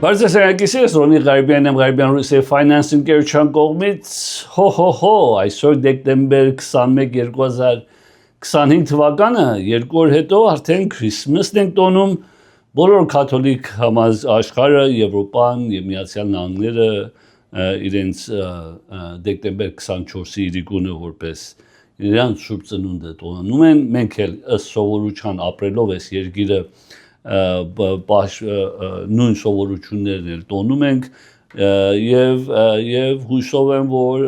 Բարզեսակիսես Ռոնի Ղարբյանն եմ Ղարբյան Ռուսիա Finance ընկերության կողմից այսօր դեկտեմբեր 21 2025 թվականը երկու օր հետո արդեն Քրիսմասն ենք տոնում բոլոր կաթոլիկ աշխարհը Եվրոպան եւ Միացյալ Նահանգները իրենց դեկտեմբեր 24-ի իրիկունը որպես իրանց շուրջ ծնունդը տոնում են մենք էլ ըստ սովորության ապրելով այս երկիրը նույն սովորություններն էլ տոնում ենք եւ հույսով եմ որ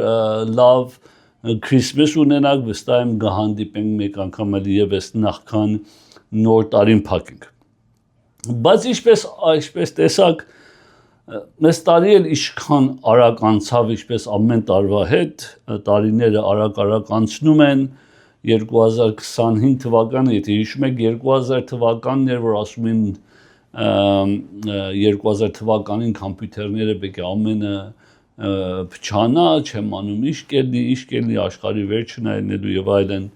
լավ Քրիսմաս ունենանք վստահ եմ կհանդիպենք մեկ անգամ էլ եւս նախքան նոր տարին փակենք բայց ինչպես տեսակ մեծ տարի էլ ինչքան արագ անցավ ինչպես ամեն տարվա հետ տարիները արագ անցնում են 2025 թվականը, եթե հիշում եք 2000 թվականն էր, որ ասում են 2000 թվականին համբյուտերները պետք է ամենը փչանա, չեմ անում ինչ կելնի աշխարհի վերջն այնելու եւ այլն։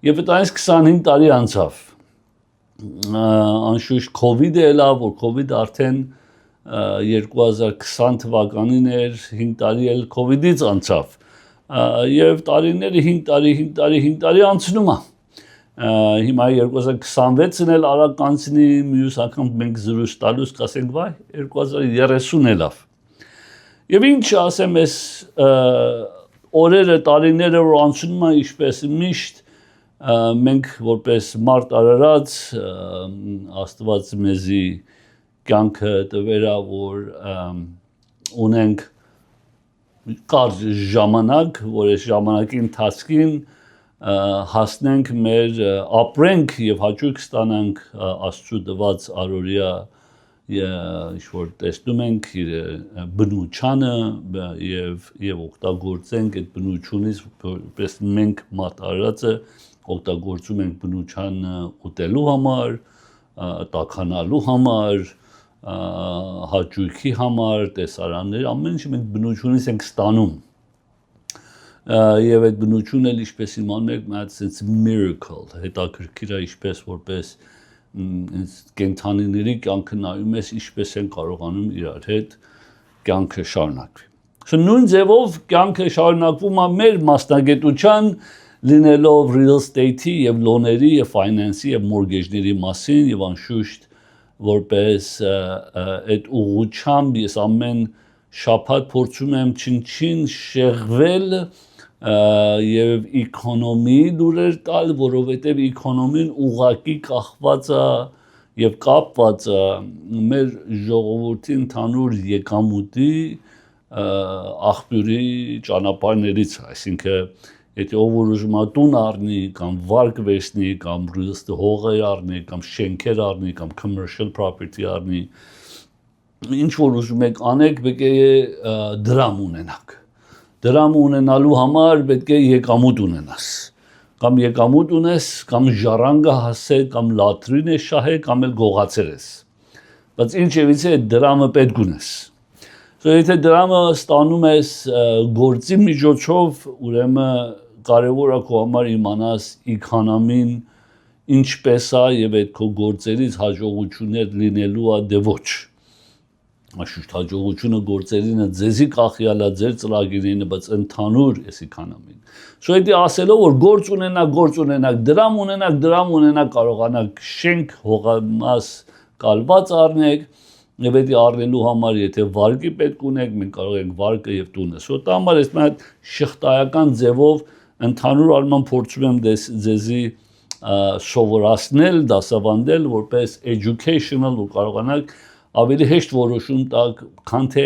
Եվ այդպես 25 տարի անցավ։ Անշուշտ COVID-ը ելավ, որ COVID-ը արդեն 2020 թվականին էր, 5 տարի էլ COVID-ից անցավ։ Եվ տարիները 5 տարի անցնում է հիմա 2026-ն էլ արագ անցնի մյուս անգամ մենք զրույց տալուց կասենք վայ 2030 ելավ եւ ինչ ասեմ ես օրերը տարիները որ անցնում է ինչպես միշտ մենք որպես մարդ արարած Աստված մեզի կյանքը տվերա որ ունենք կարճ ժամանակ, որ այս ժամանակի ընթացքին հասնենք մեր ապրենք եւ հաճույք ստանանք Աստծո տված առօրյա ինչ-որ տեսնում ենք իր բնությանը եւ օգտագործենք այդ բնությունից որպես մենք մատարածը օգտագործում ենք բնությանը ուտելու համար, տաքանալու համար հաճույքի համար, տեսարաններ, ամեն ինչ մենք բնությունից ենք ստանում եւ այդ բնությունը ինչպես իմանում եք մի հատ sense miracle հետաքրքիր է ինչպես որպես կենթանիների կյանքը նայում ես ինչպես են կարողանում իրար հետ կյանքը շարունակվի նույն ձևով կյանքը շարունակվում է մեր մասնագիտության լինելով real estate-ի եւ loan-երի եւ finance-ի եւ mortgage-ների մասին եւ անշուշտ որպես այդ ուղղությամբ ես ամեն շաբաթ փորձում եմ չին շեղվել եւ էկոնոմիի դուրեր տալ, որովհետեւ էկոնոմին ուղակի կախված է եւ կապված է մեր ժողովրդի ընդհանուր եկամուտի աղբյուրի ճանապարհներից, այսինքն Եթե ով որ ուզում է տուն առնի կամ վարկ վերցնի կամ հողեր առնի կամ շենքեր առնի կամ commercial property առնի ինչ որ ուզում եք անեք պետք է դրամ ունենաք դրամ ունենալու համար պետք է եկամուտ ունենաս կամ եկամուտ ունես կամ ժառանգը հասե կամ լատրին է շահե կամ էլ գողացել ես բայց ինչևից է դրամը պետք ունես եթե դրամը ստանում ես գործի միջոցով ուրեմն կարևոր է քո համար իմանաս էկոնոմին ինչպես է եւ այդ քո գործերից հաջողություններ լինելու է դե ոչ Աշուշտ հաջողությունը գործերինը ձեզի կախյալ է ձեր ծրագիրին բայց ընդհանուր էս էկոնոմին Շո եթե ասելով որ գործ ունենաք դրամ ունենաք կարողանաք շենք հողամաս կալված առնեք Եվ եթե առնելու համար, եթե վարկի պետք ունեք, մենք կարող ենք վարկը եւ տունը։ Սոտ համար ես մատ շղթայական ձևով ընդհանուր առմամբ փորձում եմ ձեզի սովորացնել, դասավանդել, որպես educational ու կարողանաք ավելի հեշտ որոշում տալ, քան թե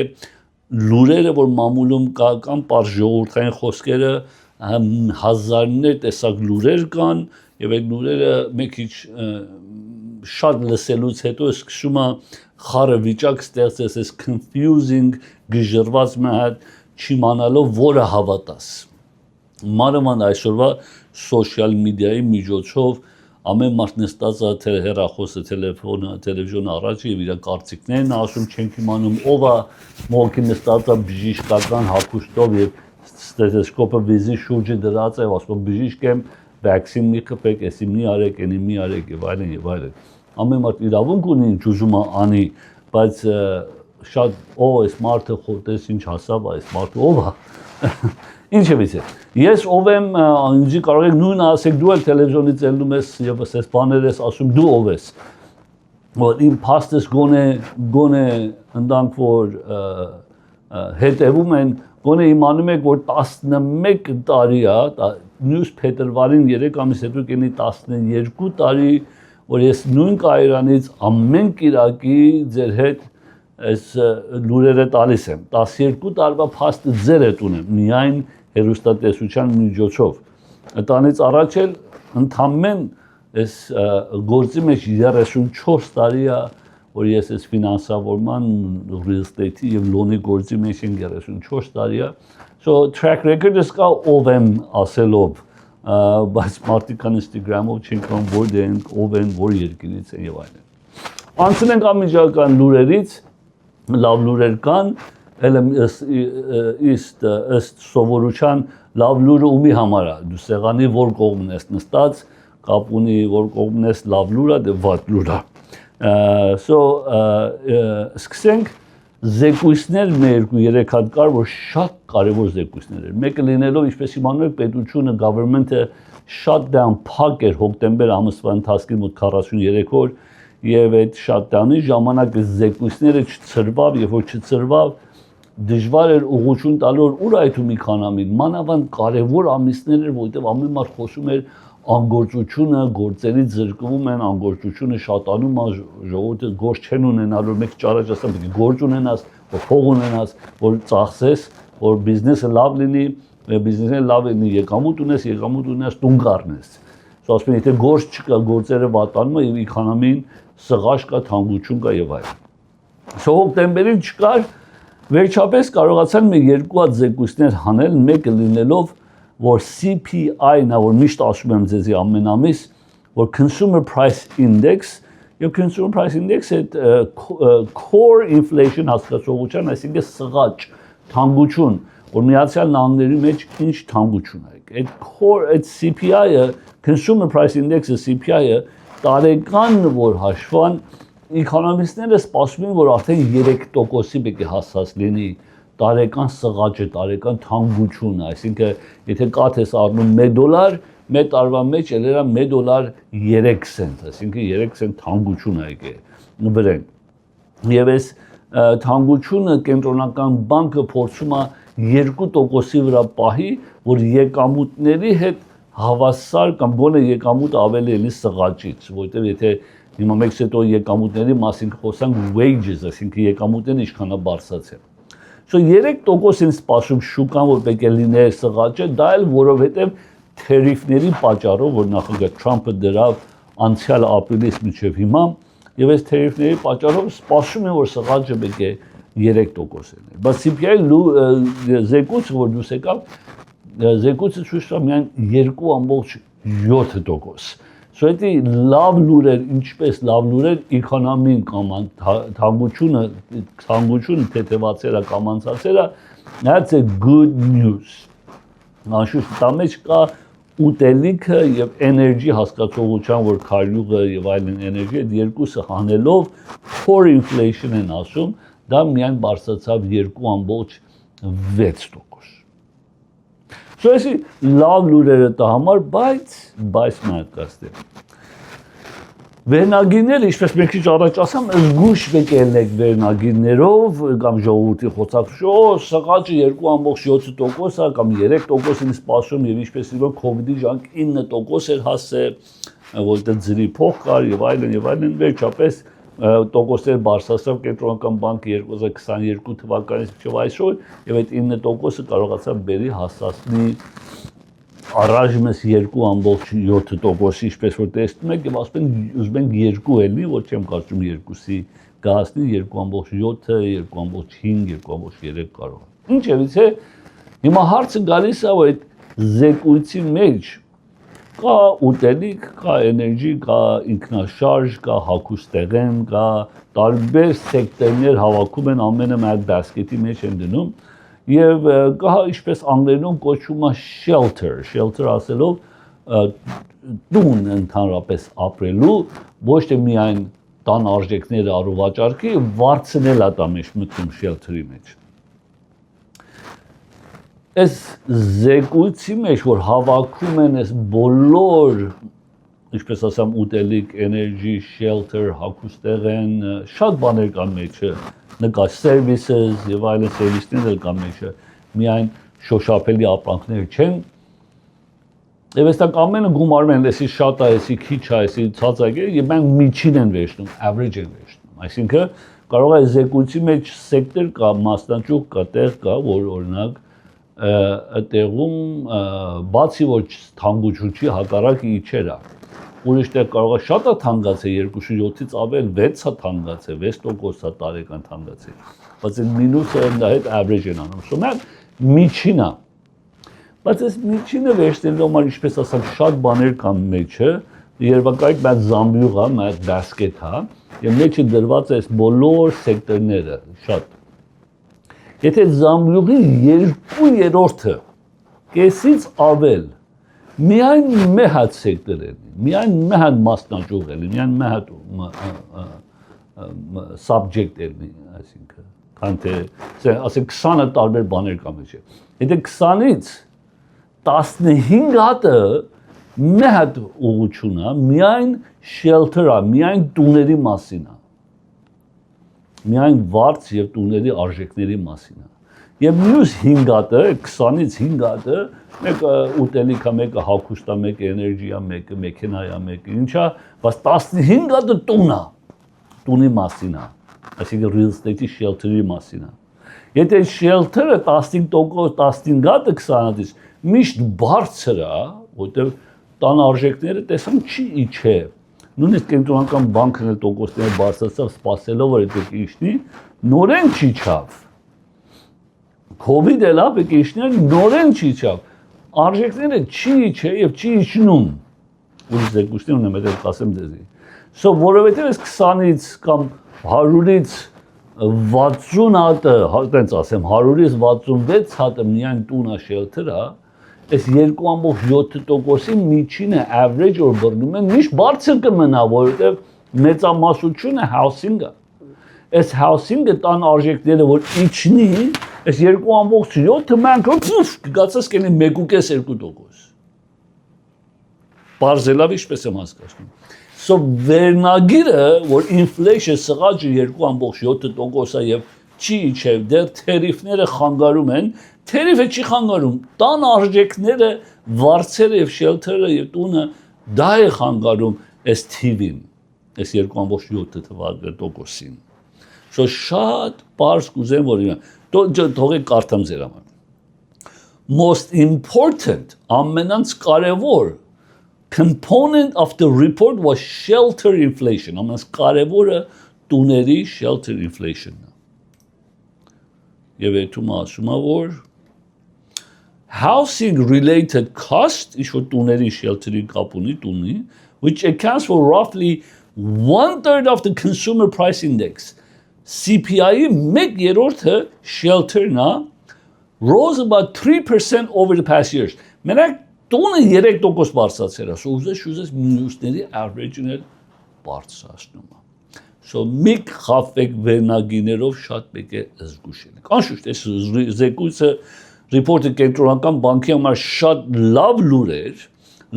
լուրերը, որ մամուլում կա կամ պարզ ժողովրդային խոսքերը հազարներ տեսակ լուրեր կան եւ այդ լուրերը մեկ քիչ շատ լսելուց հետո սկսում է խառը վիճակ ստեղծես, այս confusing գժրված մի հատ չիմանալով որը հավատաս։ Մանավանդ այսօրվա սոցիալ մեդիայի միջոցով ամեն մարդ նստած է հեռախոսը, տելեֆոնը, տելևիզիոնը առաջ եւ իր կարծիքներն ասում, չենք իմանում ով է մոքին նստած է բժշկական հագուստով եւ ստեթոսկոպը վիզի շուրջը դրած է, ասում բժիշկ եմ, վակցին մի կպեք, էսի մի արեք, էնի մի արեք եւ այլն եւ այլն։ Ամեն մարդ իրավունք ունի ինչ ուզում է անի, բայց շատ ով էս մարդը խոտես ինչ հասավ այս մարդը ով է։ Ինչևից է։ Ես ով եմ, ինձ կարող եք նույնը ասեք, դու էլ տելևիզիոնից ելնում ես եւ ասես բաներ ես ասում, դու ով ես։ Որ իմ փաստս գոնե ընդանք որ հետևում են, գոնե իմանում եք, որ 11 տարի է, նույնս փետրվարին 3 ամիս հետո կենի 12 տարի, որ ես նույն կայարանից ամեն կիրակի ձեր հետ այս լուրերը տալիս եմ, 12 տարվա փաստը ձեր հետ ունեմ, միայն հեռուստատեսության միջոցով։ Այդտեղից առաջ էլ ընդամեն այս գործի մեջ 34 տարի է, որ ես այս ֆինանսավորման, real estate-ի եւ loan-ի գործի մեջ 34 տարի է։ So track record-ս կա ով եմ ասելով, բայց մարդիկ Instagram-ով չեն որ դեն ով են, որ երկրից են եւ այլն։ Անցնենք անմիջական լուրերից, լավ լուրեր կան, ըստ սովորության լավ լուրը ումի համար է, դու սեղանի որ կողմն ես նստած, կապ ունի որ կողմն ես լավ լուր է, դե վատ լուր է։ So սկսենք զեկույցներ մեր 2-3 հատ կար, որ շատ կարևոր զեկույցներ էր։ Մեկը լինելով, ինչպես իմանում եք, պետությունը, government-ը shutdown փակ էր հոկտեմբեր ամսվա ընթացքում մոտ 43 օր, եւ այդ shutdown-ի ժամանակ զեկույցները չծրվավ, երբ որ չծրվավ, դժվար էր ուղղություն տալու ուր այդում իքանամին, մանավանդ կարևոր ամիսներ էր, որովհետեւ ամեն մարդ խոսում էր անգործությունը, գործերից զրկվում են, անգործությունը շատանում է, ժողովուրդը գործ չեն ունենալու, մեկ ճարաճ ասեմ, պետք է գործ ունենաս, որ փող ունենաս, որ ծախսես, որ բիզնեսը լավ լինի, բիզնեսը լավ լինի, եկամուտ ունենաս, տուն կառնես։ Ասում են, եթե գործ չկա, գործերը վատանում է եւ իքանամին սղաշ կա, թանկություն կա եւ այլն։ Հոկտեմբերին չկար, վերջապես կարողացան մեր երկու հատ զեկույցներ հանել, մեկը լինելով որ CPI-ն է, որ միշտ ասում եմ ձեզի ամեն ամիս, որ Consumer Price Index, եւ Consumer Price Index-ը core inflation հասկացողության, այսինքն սղաճ, թանկություն, որ Միացյալ Նահանգների մեջ ինչ թանկություն է։ Այդ core, այդ CPI-ը, Consumer Price Index-ը, CPI-ը տարեկան որ հաշվան, էկոնոմիստները սպասում են, որ արդեն 3%-ի պետք է հասած լինի տարեկան սղաճը, տարեկան թանկությունը, այսինքն եթե կաթ ես առնում $1, մեր տարվա մեջ ելերա $1.3 cent, այսինքն 3 cent թանկություն է եկել վրեն։ Եվ այս թանկությունը կենտրոնական բանկը փորձում է 2%-ի վրա պահի, որ եկամուտների հետ հավասար կամ գոնե եկամուտ ավելի էլի սղաճից, որովհետև եթե հիմա մեկ հետո եկամուտների մասին խոսանք wages, այսինքն եկամուտները ինչքան է բարձրացել։ So 3% են սպասում շուկան, որ պետք է լիներ սղաճը, դա էլ որովհետև թերիֆների պատճառով, որ նախագահ Թրամփը դրավ անցյալ ապրիլից մինչև հիմա, եւ այս թերիֆների պատճառով սպասում են, որ սղաճը պետք է 3% լինի։ Բայց CPI զեկույցը, որ դուս եկավ, զեկույցը ցույց տա միայն 2.7%։ So դա լավ լուրեր, ինչպես լավ լուրեր էկոնոմին կամ թանկությունը թեթևացել է կամ անցածել է, that's a good news։ Անշուշտ դա մեջ կա ուտելիքը եւ էներգի հասկացողության, որ քարյուղը եւ այլն էներգի, այդ երկուսը հանելով core inflation են ասում, դա միայն բարձրացավ 2.6%։ So այսի լավ լուրերը տա համար, բայց մատկաստել։ Վերնագիրները, ինչպես մենք քիչ առաջ ասամ, զգուշ պետք է ելնեք վերնագիրներով կամ ժողովրդի խոսակցություն, սղաճը 2.7% է կամ 3% սպասում եւ ինչպես իրոք COVID-ի ժամանակ 9% էր հասել, որտեղ ձրի փող կար եւ այլն, վերջապես տոկոսներ բարձրացավ կենտրոնական բանկը 2022 թվականից մինչև այսօր եւ այդ 9%-ը կարողացավ բերի հասցնի առայժմ ես 2.7%, ինչպես որ տեսնում եք, եւ ասում են ուզում ենք 2 էլի, ոչ չեմ կարծում 2-ի գահացնի 2.7, 2.5, 2.3 կարող է։ Ինչևից է, հիմա հարցը գալիս է, որ այդ զեկույցի մեջ կա ուտելիք, կա էներգի, կա ինքնաշարժ, կա հագուստեղեն, կա տարբեր սեկտորներ հավաքում են ամենը մեկ բասկետի մեջ են դնում եւ կա ինչպես անգլերեն կոչվում է shelter ասելով տուն ընդհանրապես ապրելու, ոչ թե միայն տան արժեքները առողջարկի, վարձնել է դա մեջ մտնում shelter-ի մեջ։ Այս զեկույցի մեջ որ հավաքում են այս բոլոր, ինչպես ասեմ, ուտելիք, էներգի, shelter, հագուստեղեն, շատ բաներ կան մեջը, նկաշ services եւ այլն սերվիսներ կան մեջը, միայն շոշափելի ապրանքներ չեն։ Եվ այստեղ ամենը գումարում են, էսի շատ է, էսի քիչ է, էսի ցածակ է, եւ մենք միջին են վերցնում, average են վերցնում։ Այսինքն կարող է զեկույցի մեջ սեկտոր կա, մասնաճյուղ կա, տեղ կա, որ օրինակ այդտեղում բացի որ թանկուչի հակառակը իջեր է։ Ուրիշ տեղ կարող է շատ է թանկացել 2.7-ից ավել 6-ը թանկացել, 6% տարեկան թանկացել։ Բայց այդ մինուսը դա հետ average են անում։ Սոմեն միջինը։ Բայց այս միջինը վերցնելու համար ինչպես ասեմ շատ բաներ կան մեջը, երբակայք մեծ զամբյուղ է, մեծ բասկետ է, եւ մեջը դրված է այս բոլոր սեկտորները, շատ։ Եթե զամբյուղի 2/3-ը կեսից ավել միայն մեհատ սեկտոր է, միայն մեհատ մասնաճյուղ է, միայն մեհատ subject է, այսինքն, քան թե ասենք 20 տարբեր բաներ կա մեջը։ Եթե 20-ից 15 հատը մեհատ ուղղություն է, միայն shelter-ը, միայն տուների մասին է։ Միայն վարձ եւ տուների արժեքների մասին է։ Եվ մյուս 5 հատը, 20-ից 5 հատը, մեկը ուտելիքա, մեկը հագուստա, մեկը էներգիա, մեկը մեքենայա, մեկը ինչա, բայց 15 հատը տուն է, տունի մասին է, այսինքն real estate-ի shelter-ի մասին է։ Եթե shelter-ը 15%, 15 հատը 20 հատից միշտ բարձր է, որտեղ տան արժեքները տեսան չի իջե։ Նույնիսկ կենտրոնական բանկն էլ տոկոսները բարձրացավ, սպասելով որ այդ իջնի, նորեն չիջավ։ COVID էլ ապեք իջնել, նորեն չիջավ։ Արժեքները չի իջե եւ չի իջնում։ Ուրիշ զեկույցներ ունեմ, այդ ասեմ ձեզի։ So որովհետեւ այս 20-ից կամ 100-ից 60 հատը, այտենց ասեմ, 100-ից 66 հատը միայն տունա shelter-ը, այս 2.7%-ի միջինը average որ բռնում են, միշտ բարձր կմնա, որովհետև մեծամասնությունը housing-ը։ Այս housing-ը տան արժեքները որ իջնի, այս 2.7-ը մենք կգացես կենի 1.5-2%։ Բարձրելավ ինչպես եմ հասկացնում։ So վերնագիրը, որ inflation սղաճը 2.7%-ը եւ չի իջև, դեռ թերիֆները խանգարում են, թերիֆը չի խանգարում, տան արժեքները, վարձերը եւ shelter-ը եւ տունը դա է խանգարում այս թիվին, այս 2.7%-ին։ So շատ բարձ կուզեմ որ թողեք կարդամ ձեր համար։ Most important, ամենից կարևոր component of the report was shelter inflation, ամենից կարևորը տուների shelter inflation-ն է։ Եվ այդում ասում է որ housing related cost, ինչ որ տուների shelter-ի կապ ունի տունի, which accounts for roughly 1/3 of the consumer price index, CPI-ի 1/3-ը shelter-ն է, rose about 3% over the past years։ Մենակ տունը 3% բարձրացել է, ուզես մյուսների average-ն էլ բարձրացնում է։ So միք խավեք վերնագիներով շատ մեկ է զգուշ եք։ Անշուշտ այս զեկույցը report-ը կենտրոնական բանկի համար շատ լավ լուր էր,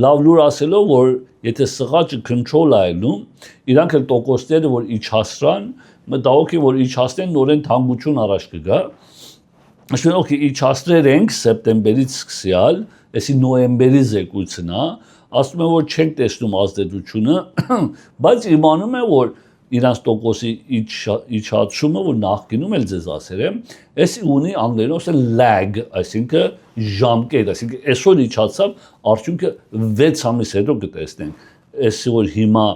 լավ լուր ասելով որ եթե սղաճը control այլում, իրանք էլ տոկոսները որ իջացրան, մտահոգ է որ իջացնեն նորեն թանկություն առաջ կգա։ Ասում օքեյ իջացրել ենք սեպտեմբերից սկսյալ, այսի նոյեմբերի զեկույցն է, ասում են որ չենք տեսնում ազդեցությունը, բայց իմանում է որ իրանց տոկոսի իջացումը որ նախկինում էլ ձեզ ասել եմ, էսի ունի անգլերեն ասել lag, այսինքն ժամկետ, այսինքն այսօր իջացավ, արդյունքը 6 ամիս հետո կտեսնենք։ Այսօր հիմա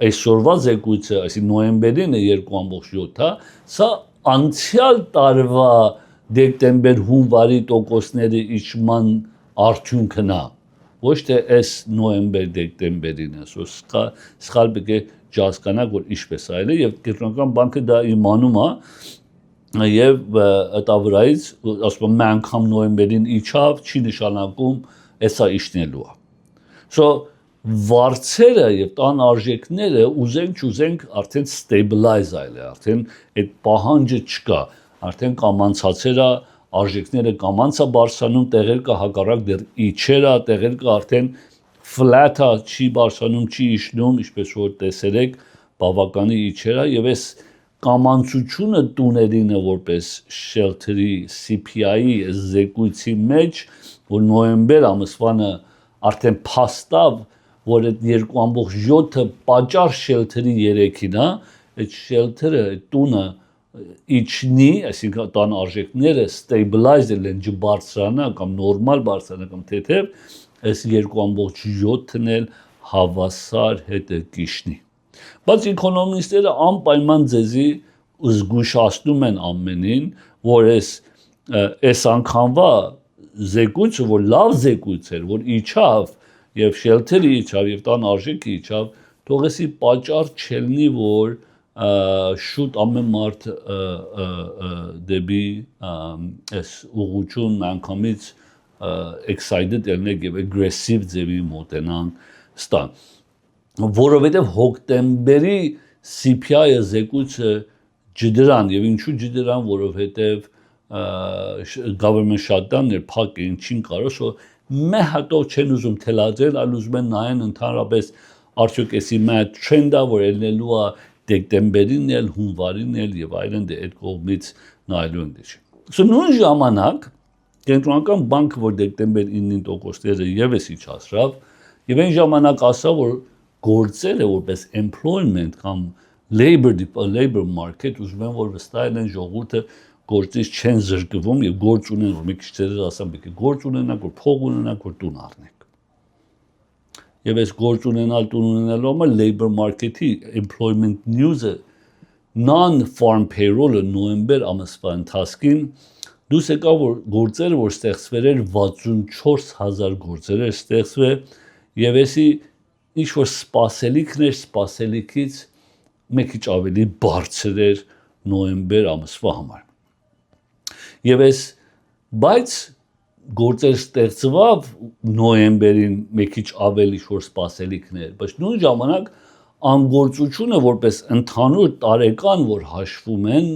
այսօրվա զեկույցը, այսինքն նոյեմբերին է 2.7, սա անցյալ տարվա դեկտեմբեր-հունվարի տոկոսների իջման արդյունքն է, ոչ թե այս նոյեմբեր-դեկտեմբերին է, սխալ պետք է հասկանանք, որ ինչպես է այլ է, եւ Կենտրոնական բանկը դա իմանում է, եւ ըտա վրայից ասում եմ մի անգամ նոյեմբերին իջավ, չի նշանակում էսա իջնելու է։ So վարձերը եւ տան արժեքները ուզենք արդեն stabilize այլ է, արդեն այդ պահանջը չկա, արդեն կամանցածեր է, արժեքները կամանց է բարձրանում, տեղեր կա հակառակ դեռ իջեր է, տեղեր կա արդեն flat է, չի բարձրանում, չի իջնում, ինչպես որ տեսել եք, բավականի իջեր է եւ այս կամանցությունը տուներինը որպես shelter-ի CPI-ի զեկույցի մեջ, որ նոյեմբեր ամսվանը արդեն փաստավ, որ այդ 2.7-ը պատճառ shelter-ի 3-ին է, այդ shelter-ը, այդ տունը իջնի, այսինքն տան արժեքները stabilize են, չբարձրանա կամ նորմալ բարձրանա կամ թեթև, այս 2.7-ն էլ հավասար հետը կիջնի։ Բայց էկոնոմիստները անպայման ձեզի զգուշացնում են ամենին, որ այս անգամվա զեկույցը, որ լավ զեկույց էր, որ իջավ եւ shelter-ը իջավ եւ տան արժեքը իջավ, թողեսի պատճառ չելնի, որ շուտ ամեն մարդ դեպի այս ուղղություն անգամից excited ելնեք եւ aggressive ձևի մոտենան ստան, որովհետեւ հոկտեմբերի CPI-ը զեկույցը ջդրան եւ ինչու ջդրան, որովհետեւ government shutdown-ը փակ էին, չին կարող, so մի հատով չեն ուզում թելադրել, այլ ուզում են նայեն ընդհանրապես արդյոք էսի մի trend-ը, որ ելնելու է դեկտեմբերին էլ, հունվարին էլ եւ այլն, դե այդ կողմից նայելու են դե։ So նույն ժամանակ Կենտրոնական բանկը, որ դեկտեմբեր 9-ին տոկոսները եւս իջացրավ, եւ այն ժամանակ ասա, որ գործերը որպես employment կամ labor market ուզում են, որ վստահ են ժողովուրդը գործից չեն զրկվում եւ գործ ունեն, որ մի քիչ դեռ ասեմ, պետք է գործ ունենանք, որ փող ունենանք, որ տուն առնենք։ Եվ այս գործ ունենալ, տուն ունենալու համար labor market-ի employment news-ը non-farm payroll-ը նոյեմբեր ամսվա ընթացքին դուս եկավ, որ գործերը, որ ստեղծվել էր 64,000 գործեր էր ստեղծվել եւ էսի ինչ որ սպասելիքներ, սպասելիքից մի քիչ ավելի բարձր էր նոյեմբեր ամսվա համար։ Եվ բայց գործեր ստեղծվավ նոյեմբերին մի քիչ ավելի շոր սպասելիքներ, բայց նույն ժամանակ անգործությունը որպես ընդհանուր տարեկան, որ հաշվում են,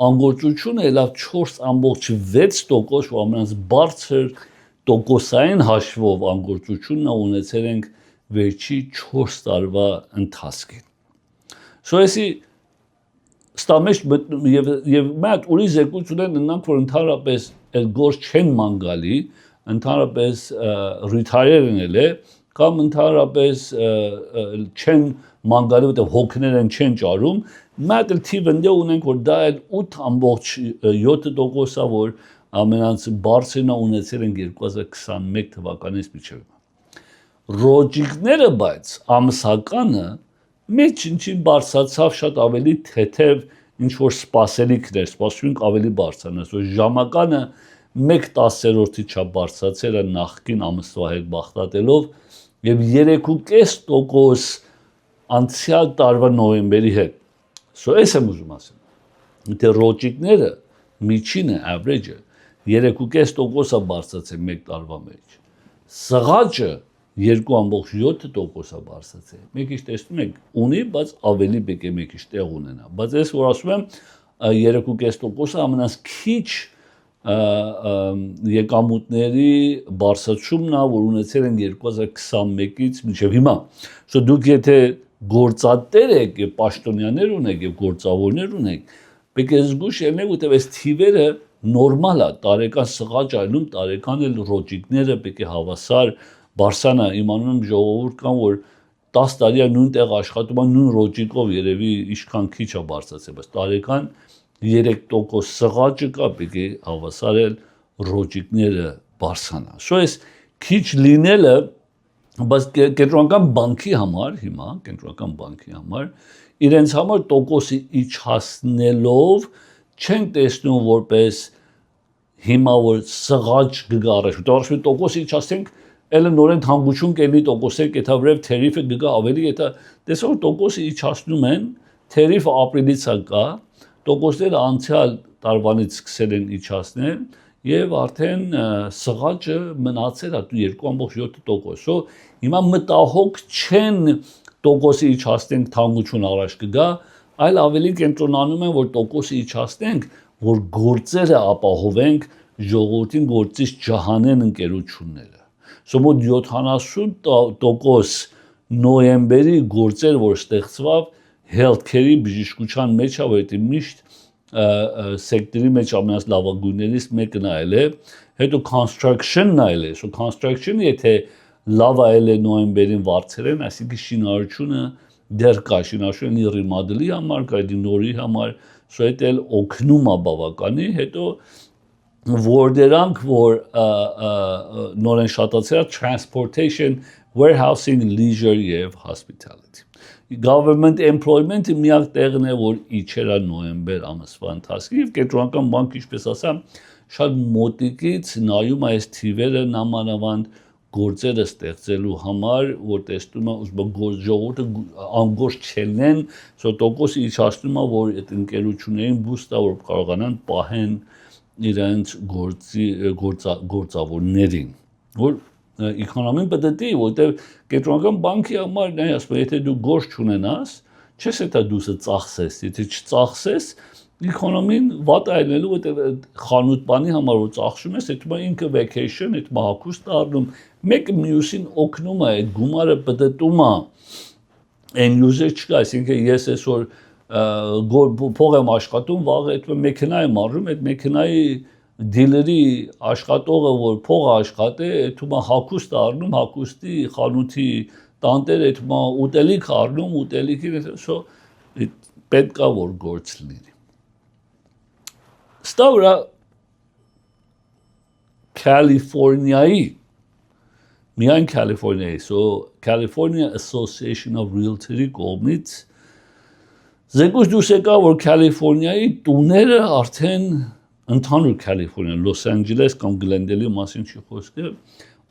անգործությունը ելավ 4.6%, որ ամենից բարձր տոկոսային հաշվով անգործությունն ունեցել ենք վերջի 4 տարվա ընթացքին։ So էսի ստամեջ եւ մատ ուրիշ զեկույց ունեն նրանք, որ ընդհանրապես այդ գործ չեն մանգալի, ընդհանրապես retire-ն էլ է, կամ ընդհանրապես չեն մանգալի, որտեղ հոգները չեն ճարում, մատ էլ թիվը ունենք, որ դա էլ 8.7%-ա, որ ամենից բարձրն ունեցել են 2021 թվականից մինչև։ Ռոջիկները բայց ամսականը մեջ ինչին բարձրացավ շատ ավելի թեթև ինչ որ սպասելիքներ, սպասում ավելի բարձրանա, որ ժամականը 1/10-րդի չափ բարձրացել է նախկին ամսվա հետ բախտատելով եւ 3.5% անցյալ տարվա նոյեմբերի հետ։ So այս եմ ուզում ասեմ։ Դե ռոջիկները միջինը average-ը 3.5%-ա բարձրացել մեկ տարվա մեջ։ Սղաճը 2.7%-ա բարձրացել։ Մի քիչ տեսնում եք, ունի, բայց ավելի պետք է մի քիչ տեղ ունենա։ Բայց ես որ ասում եմ 3.5%-ը ամենից քիչ եկամուտների բարձրացումն է, որ ունեցել են 2021-ից մինչև հիմա։ So դուք եթե գործատեր եք եւ պաշտոնյաներ ունեք եւ գործավորներ ունեք, պետք է զգուշ ելնեք, որտեղ այս թիվերը նորմալ է, տարեկան սղաճ այլում, տարեկան էլ ռոջիկները պետք է հավասար բարձրանա, իմանում եմ ժողովուրդ կան, որ 10 տարի է նույն տեղ աշխատում է նույն ռոջիկով, երևի ինչքան քիչ է բարձրացել, բայց տարեկան 3% սղաճը կա, պետք է հավասարել ռոջիկները բարձրանա։ Սո այս քիչ լինելը բայց կենտրոնական բանկի համար հիմա կենտրոնական բանկի համար իրենց համար տոկոսի իջացնելով չեն տեսնում որպես հիմա որ սղաճ գգա առաջ դարձի տոկոսի իջացնենք ելը նորեն հանգություն կենի տոկոսը կետա վրև թերիֆը գգա ավելի եթե տեսող տոկոսի իջացնում են թերիֆը ապրիլից կա տոկոսները անցյալ տարվանից սկսել են իջացնել եւ արդեն սղաճը մնացել է 2.7%։ Սո հիմա մտահոգ չեն տոկոսի իջացնենք թանկություն առաջ կգա, այլ ավելի կենտրոնանում են որ տոկոսի իջացնենք, որ գործերը ապահովենք ժողովրդին գործից ջահանեն ընկերությունները։ Սո մոտ 70% նոյեմբերի գործեր որ ստեղծվավ healthcare-ի բժշկության մեջ է, որ դա միշտ սեկտորի մեջ ամենից լավագույններից մեկն է, հետո construction-ն է, so construction-ը եթե լավ է նոյեմբերին վարձերեն, այսինքն շինարարությունը դեռ կա, շինարարությունը ռիմադելի համար, կա նորի համար, so դա էլ օգնում է բավականի, հետո որ դրանք որ նորեն շատացել transportation, warehousing, leisure եւ hospitality government employment-ը միակ տեղն է որ իջել է նոյեմբեր ամսվա ընթացքում եւ կենտրոնական բանկը ինչպես ասամ շատ մոտիկից նայում այս թիվերը նամանավանդ գործերը ստեղծելու համար որ տեսնում է ուզում ժողովուրդը անգործ չելնեն սո տոկոսի իջացնում է որ այդ ընկերություններին բուստ է որ կարողանան պահեն իրենց գործավորներին որ economy պետք է որտեղ կենտրոնական բանկի համար նայ ասում եթե դու գործ չունենաս չես դա դուսը ծախսես եթե չծախսես economy-ն վատ է ելնելու որտեղ խանութ բանի համար որ ծախսում ես այդ ինքը vacation այդ հագուստ առնում մեկը մյուսին օգնում է այդ գումարը պատտում է այն user չկա այսինքն ես այսօր փող եմ աշխատում վաղ այդ մեքենա եմ առնում այդ մեքենայի դիլերի աշխատողը որ փող աշխատե այդում հագուստ առնում հագուստի խանութի տանտեր այդում ուտելիք առնում ուտելիքի սո պետք է որ գործ լինի ստավրա Կալիֆոռնիայի միայն Կալիֆոռնիայի so California Association of Realtors-ի կողմից զեկույց դուրս եկա որ Կալիֆոռնիայի տուները արդեն ընդհանուր Կալիֆոռնիա Լոս Անջելես կամ Գլենդեյլի մասին չի խոսքը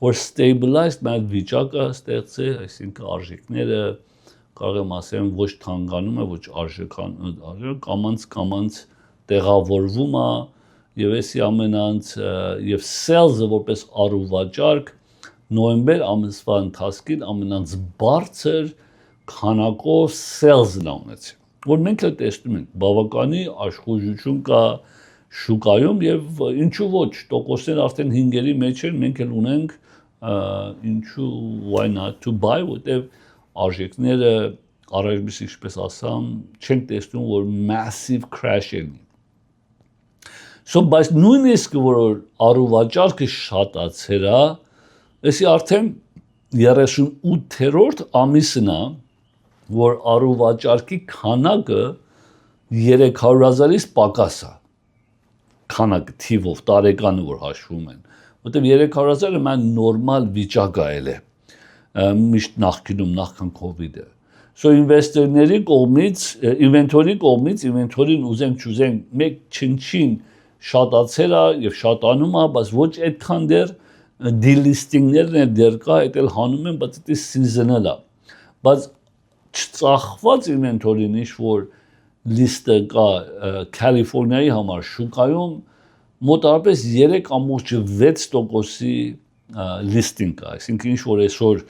որ stabilized մայր վիճակը ստեղծե այսինքն արժեքները կարող եմ ասեմ ոչ թանկանում է ոչ արժեքան կամանց տեղավորվում է եւ էսի ամենանց եւ sales-ը որպես առուվաճառք նոյեմբեր ամսվա ընթացքին ամենանց բարձր քանակով sales-ն ունեցել որ մենք էլ տեսնում ենք բավականի աշխուժություն կա շուկայում եւ ինչու ոչ տոկոսներ արդեն 5-երի մեջ են մենք էլ ունենք ինչու why not to buy որտեւ արժեքները առաջից ինչպես ասամ չեն տեսնում որ massive crash են so բայց նույնիսկ որ առուվաճառքը շատացել է էսի արդեն 38-րդ ամիսն է որ առուվաճառքի քանակը 300,000-ից պակաս է քանակ թիվով տարեկանը որ հաշվում են որտեղ 300,000-ը մեն նորմալ վիճակ է միշտ նախքինում նախքան կոവിഡ്-ը so ինվեստորների կողմից ինվենտորին ուզենք չուզենք մեկ չնչին շատացել է եւ շատանում է բայց ոչ այդքան դեռ դիլիստինգներն են դեռ կա այդ էլ հանում են բայց դա seasonal է բայց չծախված ինվենտորին ինչ որ լիստը կա Կալիֆոռնիայի համար շուկայում մոտավորապես 3.6%-ի լիստինգ կա, այսինքն ինչ որ այսօր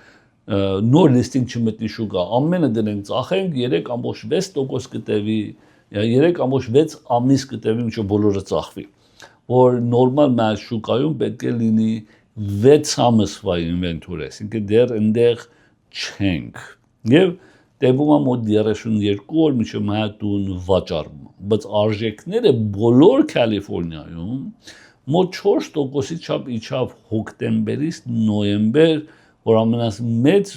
նոր լիստինգ չմտնի շուկա, ամենը դնենք ծախենք 3.6% կտևի, 3.6 ամիս կտևի մինչև բոլորը ծախվի, որ նորմալ մեր շուկայում պետք է լինի 6 ամսվա ինվենտոր, այսինքն դեռ այնտեղ չենք, եւ տևում է մոտ 32 օր մինչև մայատուն վաճառում, բայց արժեքները բոլոր Կալիֆոռնիայում մոտ 4%-ի չափ իջավ հոկտեմբերից նոյեմբեր, որ ամենամեծ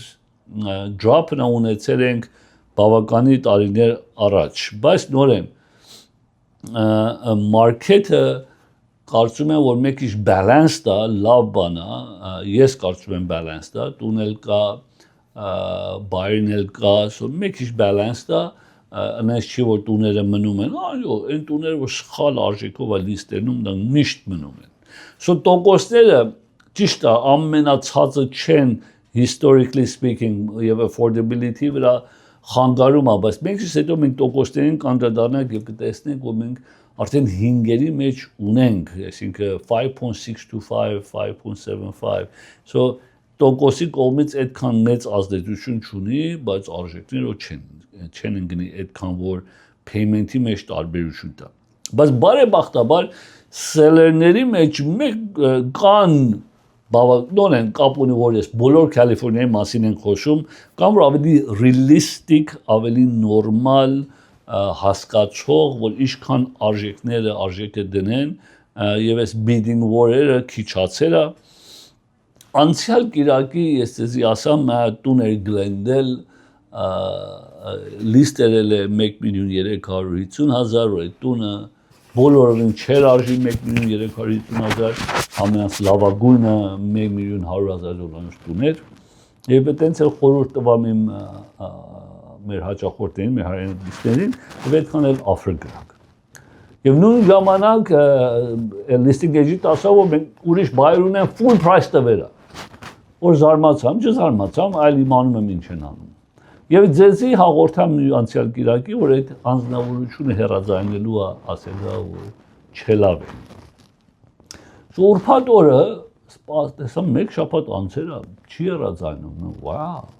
drop-ն ունեցել ենք բավականի տարիներ առաջ, բայց նորեն մարքեթը կարծում եմ որ մեկ քիչ բալանսդ է, լավ բան է, ես կարծում եմ բալանսդ է, տունել կա, բայրն էլ կա, մեկ քիչ բալանսդ է, այնպես չի որ տուները մնում են, այո, այն տուները որ սխալ արժեքով է լիստերնում, դա միշտ մնում են։ Տոկոսները ճիշտ է, ամենացածը չեն historically speaking եւ affordability վրա խանգարում է, բայց մենք հետո մենք տոկոսներին կանդրադառնանք եւ կտեսնենք, որ մենք արդեն 5-երի մեջ ունենք, այսինքն 5.625, 5.75, տոկոսի կողմից այդքան մեծ ազդեցություն չունի, բայց արժեքները չեն ընկնի այդքան որ payment-ի մեջ տարբերություն տա։ Բայց բարեբախտաբար seller-ների մեջ մեկ կան բավական կապ ունի որ ես բոլոր Կալիֆոռնիայի մասին են խոսում, կամ որ ավելի realistic, ավելի նորմալ հասկացող, որ ինչքան արժեքը դնեն եւ այս bidding war-երը քիչացել է։ Անցյալ կիրակի ես ձեզի ասամ տուն էր գլենդել լիստերել է 1.350.000 որ այդ տունը բոլորովին չեր արժի 1.350.000 ամենից լավագույնը 1.100.000 տուներ եւ այդտենց էլ խորհուրդ տվամ իմ մեր հաճախորդներին, մեր հայրենիքներին, եւ այդքան էլ offer գրակ։ Եվ նույն ժամանակ listing agent ասավ որ մենք ուրիշ բայր ունեն full price տվերա։ Որ զարմացամ, չզարմացամ, այլ իմանում եմ ինչ են անում։ Եվ ձեզի հաղորդամ անցյալ կիրակի, որ այդ անձնավորությունը հեռաձայնելու է ասելա որ չելավ է։ Ուրբաթ օրը տեսամ մեկ շաբաթ անցել է, չի հեռաձայնում, վաու։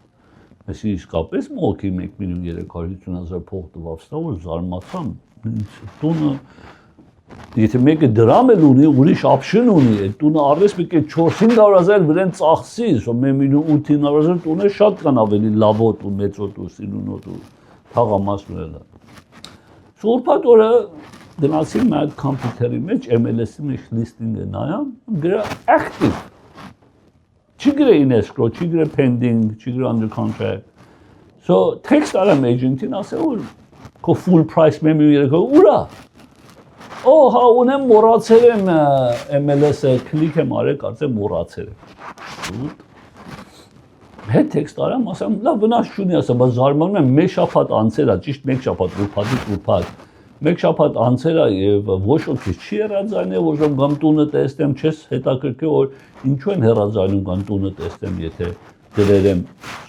Այսինքն իսկապես մոքի 1.350.000 փող տվավ, ստա որ զարմացամ, տունը եթե մեկը դրամ էլ ունի, ուրիշ option ունի, այդ տունը առես մեկ է 4-500.000 վրան ծախսի, 1.800.000 տունը շատ կան ավելի լավոտ ու մեծոտ ու սիրունոտ ու թաղամասն էլ։ Ուրբաթ օրը գնացի մեր կոմպյուտերի մեջ MLS-ի մեջ listing-ը նայամ, գրա active Չի գրե in escrow, չի գրե pending, չի գրե under contract։ Text արամ agent-ին ասել որ քո full price մեմիու ուրա։ Հա ունեմ մոռացել եմ MLS-ը click եմ արել, կարծեմ մոռացել եմ։ Հետ text արամ, ասեմ լավ վնաս չունի, ասեմ, բայց զարմանում եմ մեկ շաբաթ անցել է, ճիշտ մեկ շաբաթ, ուրբաթից ուրբաթ։ Մեկ շաբաթ անցել է եւ ոչ ոքի չի հեռաձայնել, որ ժամ կամ տունը տեսնեմ, չես հետաքրքրել որ ինչու են հեռաձայնում կամ տունը տեսնեմ, եթե դրել եմ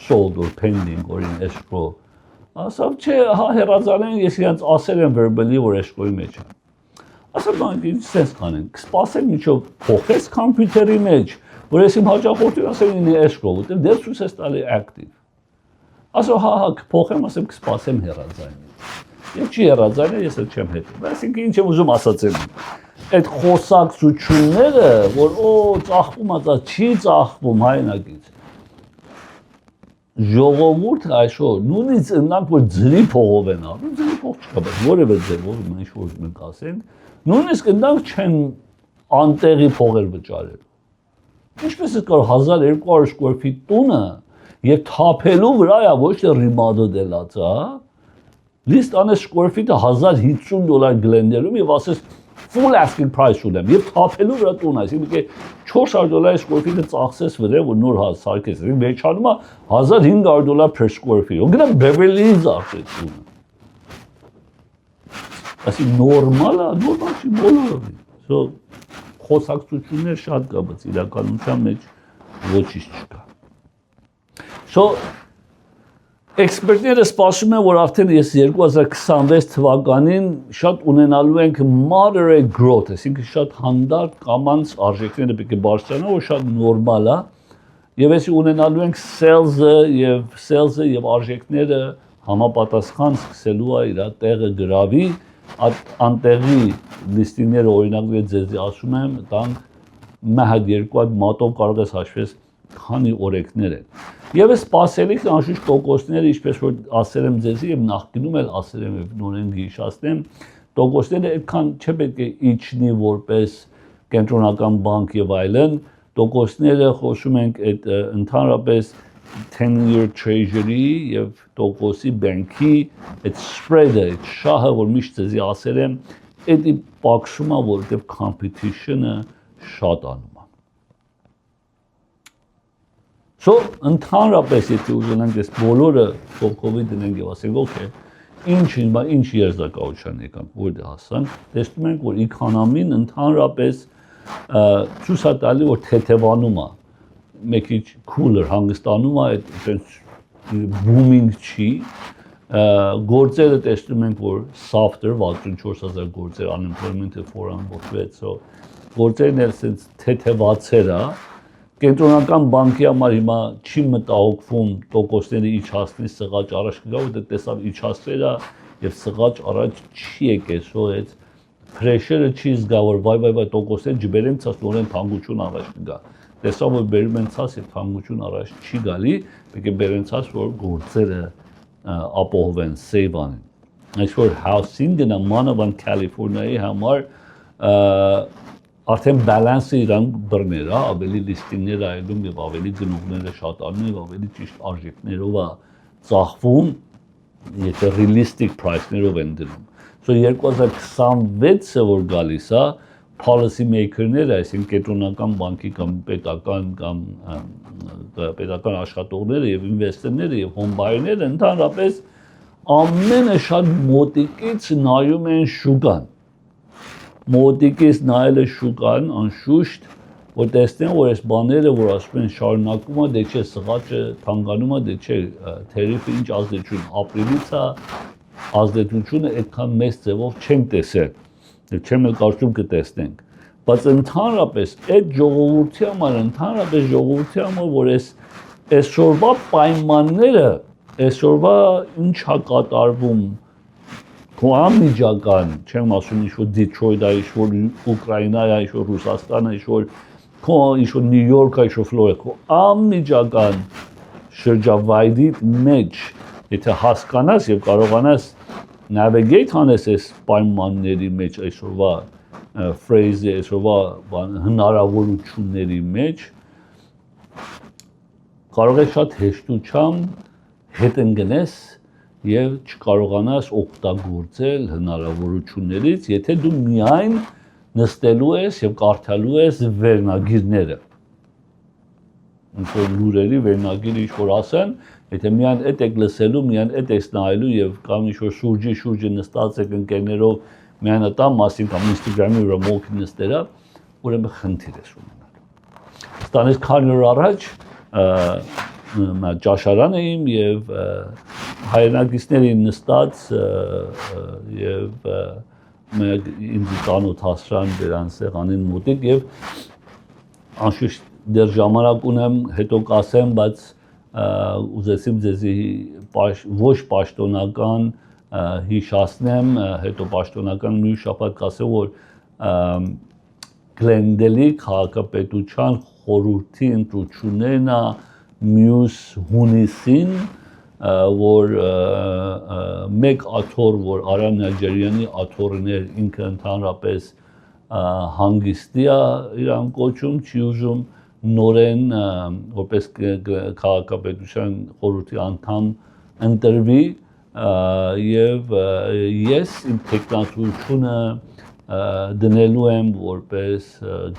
sold or pending or in escrow։ Ասավ չէ, հա հեռաձայնեն, ես իրանց ասել եմ verbally, որ escrow-ի մեջ է։ Ասավ մենք ինչ sense կանենք, կսպասենք միջով փոխես կոմպյուտերի մեջ, որ ես իմ հաճախորդին ասեմ in escrow, որտեղ դեռ ցույց է տալի active։ Ասավ հա կփոխեմ, ասեմ կսպասեմ հեռաձայնի։ Եվ չի հեռաձայնել, ես էլ չեմ հետում։ Այսինքն ինչ եմ ուզում ասացել։ Այդ խոսակցությունները, որ ծախվում է, չի ծախվում հայնակից։ Ժողովուրդը այսօր նույնիսկ նրանք որ ձրի փողով են անում, ձրի փող չկա, բայց որևէ ձևով ինչ որ մենք ասենք, նույնիսկ նրանք չեն անտեղի փողեր վճարել։ Ինչպես է կարող 1200 square feet տունը եւ թափելու վրա է ոչ թե remodel-ած, List անես square feet-ը $1050 գլենդերում եւ ասես full asking price ունեմ եւ թափելու վրա տուն, այսինքն $400 square feet-ը ծախսես վրա որ նոր սարքես, վերջանում է $1500 per square feet։ Ու գնա Beverly Hills արդեն տունը։ Այսինքն նորմալ է, նորմալ չի բոլորովին։ Խոսակցություններ շատ կա, բայց իրականության մեջ ոչինչ չկա։ Էքսպերտները սպասում են, որ արդեն ես 2026 թվականին շատ ունենալու ենք moderate growth, այսինքն շատ հանդարտ կամանց արժեքները պետք է բարձրանան, որ շատ նորմալ է, եւ այսի ունենալու ենք sales-ը եւ արժեքները համապատասխան սկսելու է իր տեղը գրավի, անտեղի լիստինգները օրինակ ձեզ ասում եմ, տանք մահդ երկու հատ մատով կարող ես հաշվես քանի օրենքներ են։ Եվ սպասելիք անշուշտ տոկոսները, ինչպես որ ասել եմ ձեզի եւ նախկինում էլ ասել եմ եւ նորեն հիշացնեմ, տոկոսները այդքան չպետք է իջնի որպես կենտրոնական բանկ եւ այլն, տոկոսները խոսում ենք այդ ընդհանրապես 10-year treasury եւ տոկոսի բանկի այդ spread-ը, այդ շահը, որ միշտ ձեզի ասել եմ, էդի պակսում է, որտեղ competition-ը շատ անում է։ So, ընդհանրապես, եթե ուզենանք այս բոլորը կողքովի դնենք եւ ասենք, օքեյ, ինչ երզակայության եկանք, որտեղ հասանք, տեսնում ենք, որ economy-ն ընդհանրապես ցույց է տալի, որ թեթևանում է, մեկ քիչ cooler հանգստանում է, այդպես booming չի, գործերը տեսնում ենք, որ softer 64,000 գործեր unemployment-ը ամբողջվեց, so գործերն էլ sense թեթևացել է, կենտրոնական բանկի համար հիմա չի մտահոգվում տոկոսների իջացնի սղաճ առաջ կգա, որտեղ տեսավ իջացրել է եւ սղաճ առաջ չի եկել, so այդ pressure-ը չի զգա, որ վայ տոկոսները ջբերեն ցած նորեն թանկություն առաջ կգա։ Տեսավ որ բերում են ցած եւ թանկություն առաջ չի գալի, պետք է բերեն ցած որ գործերը ապահովեն, save անեն։ Այսօր housing-ը մանավանդ Կալիֆոռնիայի համար արդեն բալանսը իրան բռներ, ավելի լիստինգներ այլում եւ ավելի գնողները շատանում եւ ավելի ճիշտ արժեքներով է ծախվում, եթե realistic price-ներով են դնում։ So 2026-ը որ գալիս է, policy maker-ները, այսինքն կենտրոնական բանկի կամ պետական աշխատողները եւ ինվեստորները եւ home buyer-ները ընդհանրապես ամենը շատ մոտիկից նայում են շուկան։ Մոտիկից նայել է շուկան, անշուշտ, որ տեսնեն, որ այս բաները, որ ասում են շարունակում է, դե չէ սղաճը թանկանում է, դե չէ թերիֆը ինչ ազդեցություն, ապրիլից է ազդեցությունը այդքան մեծ ձևով չենք տեսել, չեմ էլ կարծում կտեսնենք, բայց ընդհանրապես այդ ժողովրդի համար, որ այսօրվա պայմանները, այսօրվա ինչ է կատարվում, քո անմիջական, չեմ ասում ինչ-որ Դիթրոյթ է, ինչ-որ Ուկրաինա է, ինչ-որ Ռուսաստան է, ինչ-որ Նյու Յորք է, ինչ-որ Ֆլորիդա, քո անմիջական շրջավայրի մեջ, եթե հասկանաս եւ կարողանաս navigate անես այս պայմանների մեջ, այսօրվա phrase-ը, այսօրվա հնարավորությունների մեջ, կարող ես շատ հեշտությամբ հետ ընկնես եւ չկարողանաս օգտագործել հնարավորություններից, եթե դու միայն նստելու ես եւ կարդալու ես վերնագիրները։ Ինչ-որ լուրերի վերնագիրը ինչ-որ ասեն, եթե միայն այդ եք լսելու, միայն այդ եք նայելու եւ կամ ինչ-որ շուրջը նստած եք ընկերներով միայն ատա մասին կամ Instagram-ի վրա մոքի նստելա, ուրեմն խնդիր ես ունենալու։ Ստանես քանի օր առաջ ճաշարան էիմ եւ հայրենակիցների նստած եւ ինձ ծանոթացրան դրանց սեղանին մոտիկ եւ անշուշտ դեռ ժամանակ ունեմ հետո կասեմ, բայց ուզեցիմ ձեզի ոչ պաշտոնական հիշացնեմ, հետո պաշտոնական մի շաբաթ կասեմ, որ Գլենդելի քաղաքապետության խորհրդի ընտրություններն է մյուս հունիսին, որ մեկ աթոռ, որ Արա Նաջարյանի աթոռն էր, ինքը ընդհանրապես հանգիստի է իրան կոչում, չի ուզում նորեն որպես քաղաքապետության խորհրդի անդամ ընտրվի եւ ես իմ տեխնատուրությունը դնելու եմ որպես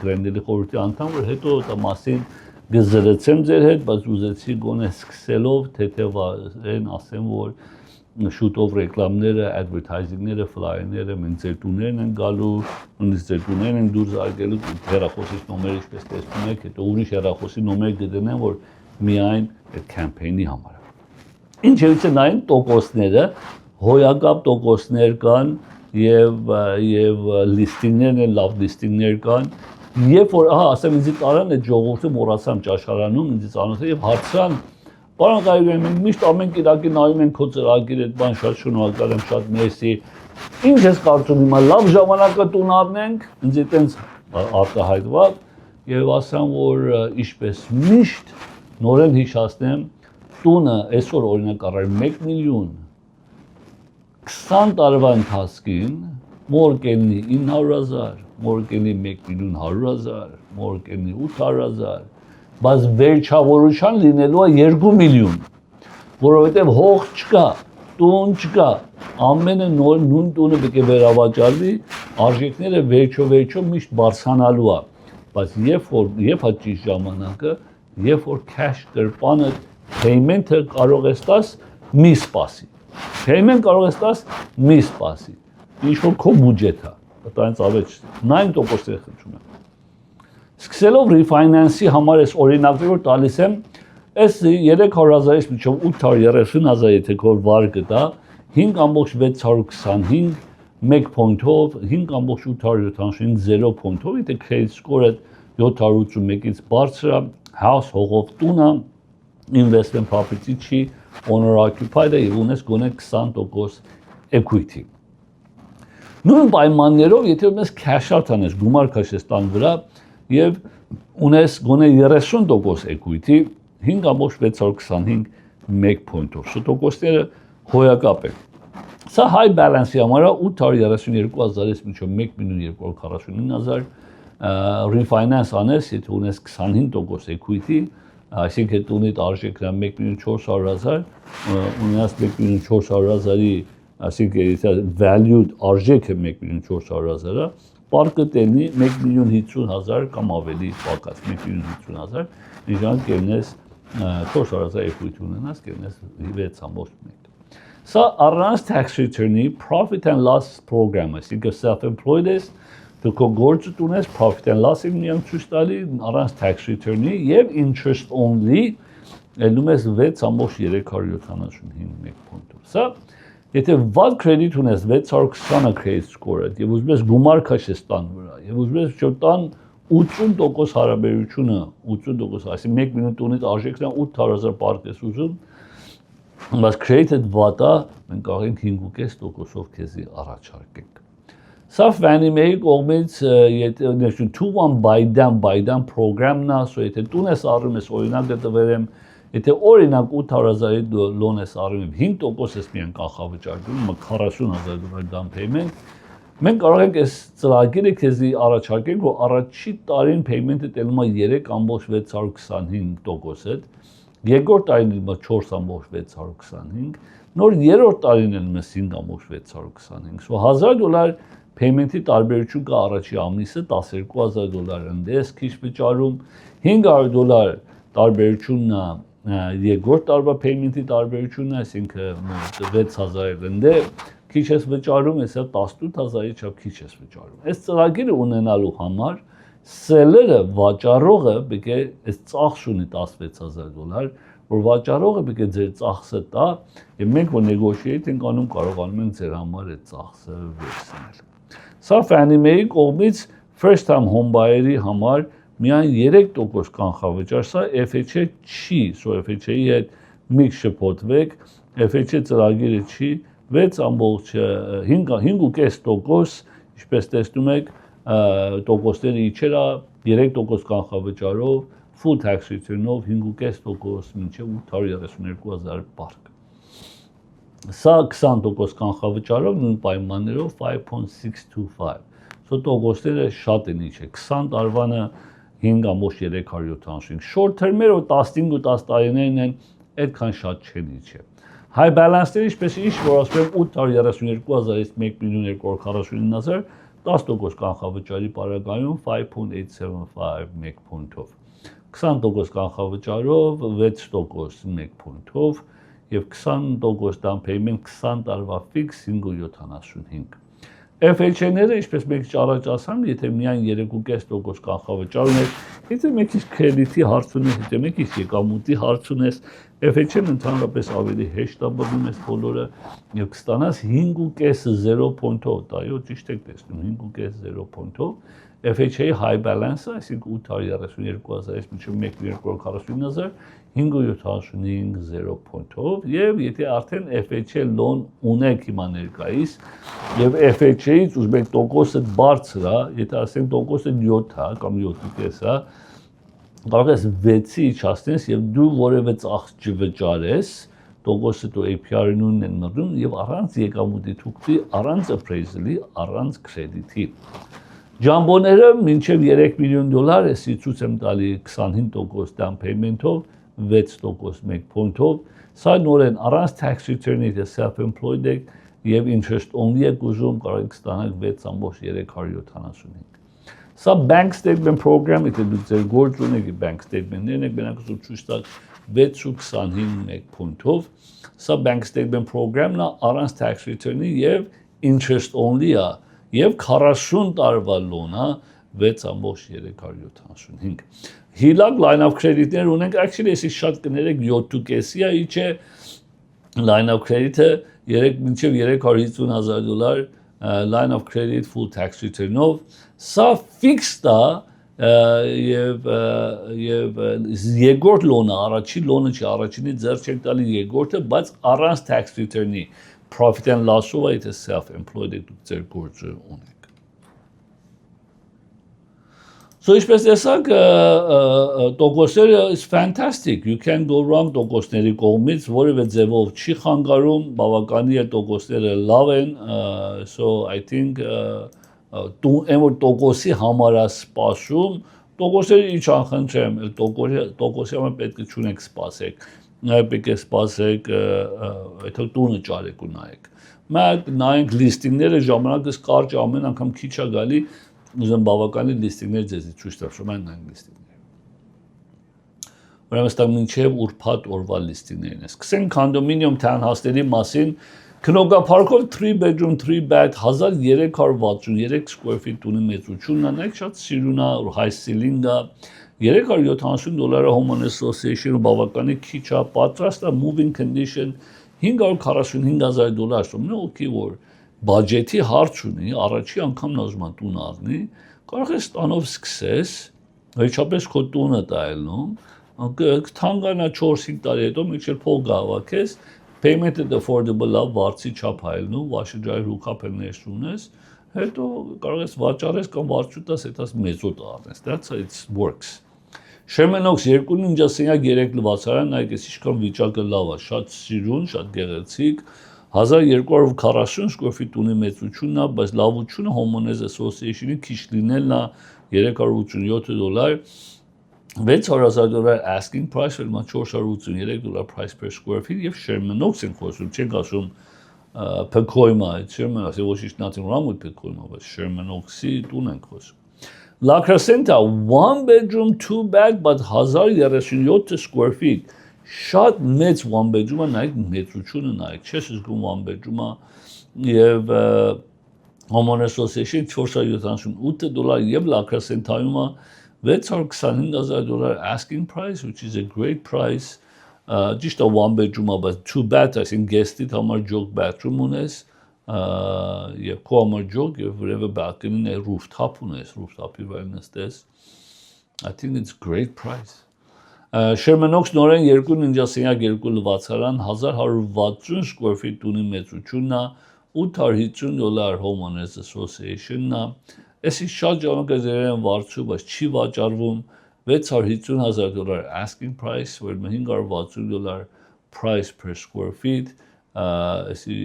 Գլենդելի խորհրդի անդամ, որ հետո դա մասին գզրեցեմ ձեր հետ, բայց ուզեցի գոնե սկսելով թեթևորեն ասեմ, որ շուտով ռեկլամները, advertising-ները, flyer-ները մենք ձեր տուներն են գալու, նույնիսկ ձեր տուներն են դուրս արգելու, հեռախոսի նոմերը ինչպես տեսնում եք, հետո ուրիշ հեռախոսի նոմեր կդնեն, որ միայն այդ campaign-ի համար։ Ինչևիցե նայեն տոկոսները, հոյակապ տոկոսներ կան եւ լիստինգներն են, լավ լիստինգներ կան, երբ որ ասեմ ինձ տարան այդ ժողովուրդը մոռացամ ճաշարանում, ինձ ծանոթել եւ հարցրան, պարոն Ղայուրյան, մենք միշտ ամեն կիրակի նայում ենք քո ծրագիրը, այդ բան շատ շնորհակալ եմ, շատ մերսի։ Ինչ ես կարծում հիմա լավ ժամանակը տուն առնենք, ինձ այտենց արտահայտված եւ ասամ, որ ինչպես միշտ նորեն հիշացնեմ, տունը այսօր օրինակ առայ 1 միլիոն 20 տարվա ընթացքին մոր կենի 900,000, մոր կենի 1 միլիոն 100,000, մոր կենի 800,000, բայց վերջավորության լինելու է 2 միլիոն, որովհետև հող չկա, տուն չկա, ամենը նույն տունը պետք է վերավաճառվի, արժեքները վերջո միշտ բարձրանալու է, բայց երբ հա ճիշտ ժամանակը, երբ որ cash գրպանը payment-ը կարող ես տաս մի սպասի, payment կարող ես տաս մի սպասի, ինչ որ քո բյուջետ է, դա այնց ավեջ 9% խնդրում եմ։ Սկսելով refinance-ի համար ես օրինակներ որ տալիս եմ, այս 300,000-ից մինչև 830,000 եթե քո վարկը տա, 5.625 1 point-ով, 5.875 0 point-ով, եթե credit score-ը 781-ից բարձր է, house հողով տունը, investment property չի, owner occupied է եւ ունես գոնե 20% equity։ Նույն պայմաններով, եթե ունես cash out անես, գումար քաշես տան վրա եւ ունես գոնե 30% equity, 5.625 1 point-ով, տոկոսները հոյակապ են։ Սա high balance-ի համար 832,000-ից մինչև 1,249,000 refinance անես, եթե ունես 25% equity, այսինքն տունիդ արժեքն 1,400,000, ունենաս 1,400,000-ի, այսինքն valued արժեքը 1,400,000-ը, պարկը տենի 1,50,000 կամ ավելի պակաս, 1,50,000, նիժան կերնես 400,000 equity ունենաս, կերնես 6.1։ Սա առանց tax return-ի profit and loss program, այսինքն self-employed ես, դու քո գործը ունես profit and loss-ը միայն ցույց տալի առանց tax return-ի եւ interest only ելնում ես 6.375 point-ով։ Սա եթե վատ credit ունես 620-ը credit score-ը եւ ուզում ես գումար քաշես տան վրա եւ ուզում ես չտան 80% հարաբերությունը 80%, այսինքն 1 մինուտ ունից արժեքն 800,000 պարկ ես ուզում, բայց credit-ը վատ է, մենք կարող ենք 5.5%-ով քեզի առաջարկենք։ Սա Fannie Mae-ի կողմից եթե 2-1 buy down program-ն է, so եթե տուն ես առնում ես օրինակ տվել եմ, եթե օրինակ 800,000-ի loan ես առնում եմ 5% ես միայն կանխավճարում, 40,000 down payment, մենք կարող ենք այս ծրագիրը քեզի առաջարկենք, որ առաջի տարին payment-ը տելում է 3.625%, երկրորդ տարին ելնում է 4.625, նոր երրորդ տարին ելնում է 5.625, so $1,000 payment-ի տարբերություն կա առաջի ամիսը, $12,000 ընդես քիչ վճարում, $500 տարբերությունն է երկրորդ տարվա payment-ի տարբերությունն է, այսինքն 6,000 ընդե քիչ ես վճարում, այսա 18,000-ի չափ քիչ ես վճարում։ Այս ծրագիրը ունենալու համար seller-ը, վաճառողը պետք է այս ծախս ունի $16,000, որ վաճառողը պետք է ձեր ծախսը տա, եւ մենք որ negotiate ենք անում, կարողանում ենք ձեր համար այդ ծախսը վերցնել։ Սա Fannie Mae-ի կողմից first time home buyer-ի համար միայն 3% կանխավճար, սա FHA չի, so FHA-ի հետ մի շփոթվեք, FHA ծրագիրը չի, 5.5%, ինչպես տեսնում եք, տոկոսները իջել է 3% կանխավճարով, full tax return-ով 5.5% մինչև 832,000 պարկ։ Սա 20% կանխավճարով նույն պայմաններով 5.625, so տոկոսները շատ են իջել, 20 տարվանը 5.375, short term-երը 15 ու 10 տարիներն են, այդքան շատ չեն իջել։ High balance-ները ինչպես որ ասում եմ 832,000-ից 1,249,000 10% կանխավճարի պարագայում 5.875 1 point-ով, 20% կանխավճարով 6% 1 point-ով եւ 20% down payment 20 տարվա fix 5.75։ FHA-ները, ինչպես մենք առաջ ասանք, եթե միայն 3.5% կանխավճար ունես, եթե մեկ քիչ credit-ի հարց ունես, եթե մեկ քիչ եկամուտի հարց ունես, FHA-ն ընդհանրապես ավելի հեշտ է բռնում այս բոլորը եւ կստանաս 5.5 0 point-ով, այո, ճիշտ եք տեսնում, 5.5 0 point-ով, FHA-ի high balance-ը, այսինքն 832,000-ից մինչև 1,249,000, 5.75 0 point-ով եւ եթե արդեն FHA loan ունեք հիմա ներկայիս եւ FHA-ից ուզում եք տոկոսը բարձր է, եթե ասենք տոկոսը 7 է կամ 7.5 է, կարող ես 6-ի իջացնես եւ դու որևէ ծախս չվճարես, տոկոսը դու APR-ին ունեն մռնում եւ առանց եկամուտի թուղթի, առանց appraisal-ի, առանց credit-ի։ Ջամբոները մինչև $3 միլիոն, էսի ցույց եմ տալի 25% down payment-ով, 6% 1 point-ով, սա նորեն առանց tax return-ի self-employed եք, եւ interest only եք ուզում, կարող եք ստանալ 6.375։ Սա bank statement program-ը դուք ձեր գործ ունեք bank statement-ներն եք բնակություն ցույց տալ 6.25 point-ով։ Սա bank statement program-ն է առանց tax return-ի եւ interest only-ը եւ 40 տարվա loan-ը 6.375։ Հիլակ line of credit-ներ ունենք, actually էսի շատ կներեք 7.5-ի է, իջե line of credit-ը 350,000 դոլար line of credit full tax return-ով, սա fixed է եւ երկրորդ loan-ը, առաջին loan-ը չի, առաջինի ձեռք չեք տալի երկրորդը, բայց առանց tax return-ի profit and loss-ով է, եթե self-employed եք դուք ձեր գործը ունեք։ So ինչպես տեսակ տոկոսները is fantastic, you can go wrong տոկոսների կողմից, որևէ ձևով չի խանգարում, բավականի է տոկոսները լավ են, so I think այն որ տոկոսի համար է սպասում, տոկոսները ինչ անխնդրեմ, տոկոսի համար պետք է չունեք սպասեք, նաև պետք է սպասեք, եթե տունը ճարեք ու նայեք։ Մենք նայենք լիստինգները ժամանակս կարճ ամեն անգամ քիչ է գալի, ուզեմ բավականին լիստինգներ ձեզի ցույց տամ, շոմեն նայենք լիստինգները։ Ուրեմն ստա մինչև ուրբաթ օրվա լիստինգներն է։ Սկսենք condominium townhouse-ների մասին, Քնոգապարքով 3 bedroom 3 bath 1363 square feet տունի մեծությունն է, նայեք շատ սիրուն է, high ceiling է, $370 homeowner association բավականի քիչ է, պատրաստ է moving condition $545,000, սոմնը օքեյ որ բաջետի հարց ունի, առաջի անգամն ուզում է տուն առնի, կարող ես տանով սկսես, վերջապես քո տունը տայելնում, կթանկանա 4-5 տարի հետո մինչև փող գավակես, payment-ը affordable է, վարձի չափ հայելնում, վաշրջայի հուքապերներս ունես, հետո կարող ես վաճառես կամ վարձուտաս հետաս մեծոտ առնես, that's how it works։ Շերմենոքս 2 ննջասենյակ 3 լվացարան, նայեք ես ինչքան վիճակը լավ է, շատ սիրուն, շատ գեղեցիկ, 1240 square feet ունի մեծությունն է, բայց լավությունը Homeowners Association-ի քիչ լինելն է $387, $600,000 asking price, վերմա $483 price per square feet եւ Sherman-Oaks են խոսում, չենք ասում Pacoima, Sherman-Oaks, ոչ ինչ nothing wrong with Pacoima, բայց Sherman-Oaks-ի տուն ենք խոսում։ La Crescenta, 1 bedroom, 2 bath, but 1037 square feet, շատ մեծ one bedroom-ը, նայեք մեծությունը նայեք, չես զգում one bedroom-ը եւ Homeowners Association $478 եւ La Crescenta-ում $625,000 asking price, which is a great price, just a one bedroom, but 2 bath, I think guest-ით համար jog bathroom ունես, եւ քո համար jog եւ որևէ balcony-ն է rooftop ունես, rooftop-ի վրա նստես, I think it's great price։ Sherman-Oaks նորեն 2 ննջասենյակ 2 լվացարան 1160 square feet տունի մեծությունն է, $850 Homeowners Association-ն է, Էսի շատ ժամանակ ձերեն վարձու, բայց չի վաճառվում, $650,000 asking price, որ $560 price per square feet, էսի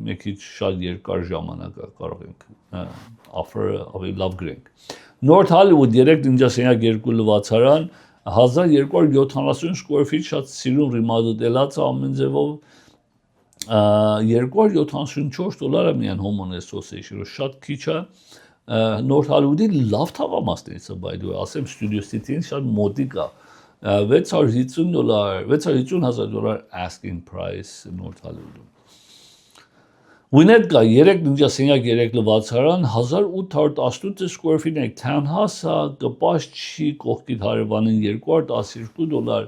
մեկից շատ երկար ժամանակ կարող ենք offer-ը ավելի լավ գրենք։ North Hollywood 3 ննջասենյակ 2 լվացարան 1270 square feet շատ սիրուն ռիմադելած ամեն ձևով $274 միայն Homeowners Association-ը շատ քիչ է North Hollywood-ի լավ թաղամասներից է by the way, ասեմ Studio City-ին շատ մոտիկ է $650,000 asking price North Hollywood-ում Winnetka 3 ննջասենյակ 3 լվացարան 1818 square feet է townhouse-ը կպաշ չի կողքիդ հարևանին $212